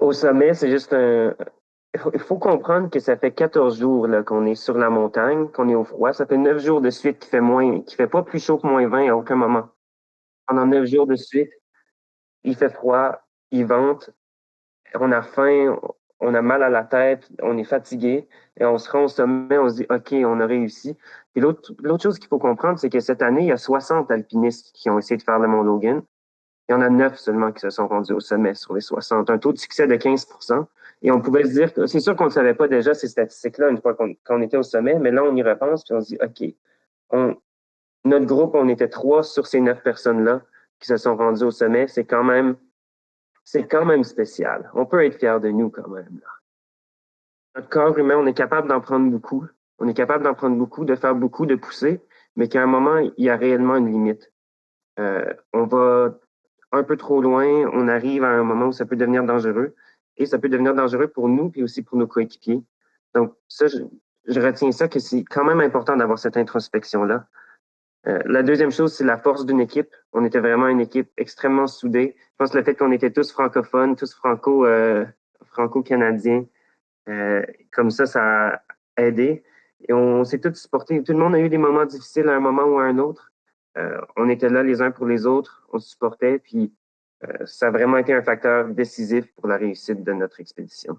Au sommet, c'est juste un. Il faut comprendre que ça fait 14 jours là, qu'on est sur la montagne, qu'on est au froid. Ça fait 9 jours de suite qui fait pas plus chaud que -20 à aucun moment. Pendant 9 jours de suite, il fait froid, il vente, on a faim, on a mal à la tête, on est fatigué, et on se rend au sommet, on se dit, OK, on a réussi. Et l'autre chose qu'il faut comprendre, c'est que cette année, il y a 60 alpinistes qui ont essayé de faire le Mont Logan. Il y en a 9 seulement qui se sont rendus au sommet sur les 60, un taux de succès de 15%. Et on pouvait se dire que c'est sûr qu'on ne savait pas déjà ces statistiques-là une fois qu'on était au sommet, mais là, on y repense puis on se dit, OK, on, notre groupe, on était 3 sur ces 9 personnes-là qui se sont rendues au sommet. C'est quand même spécial. On peut être fier de nous quand même. Notre corps humain, on est capable d'en prendre beaucoup. On est capable d'en prendre beaucoup, de faire beaucoup, de pousser, mais qu'à un moment, il y a réellement une limite. On va un peu trop loin, on arrive à un moment où ça peut devenir dangereux. Et ça peut devenir dangereux pour nous, puis aussi pour nos coéquipiers. Donc, ça, je retiens ça, que c'est quand même important d'avoir cette introspection-là. La deuxième chose, c'est la force d'une équipe. On était vraiment une équipe extrêmement soudée. Je pense que le fait qu'on était tous francophones, tous franco-canadiens, comme ça a aidé. Et on s'est tous supportés. Tout le monde a eu des moments difficiles à un moment ou à un autre. On était là les uns pour les autres, on se supportait, puis ça a vraiment été un facteur décisif pour la réussite de notre expédition.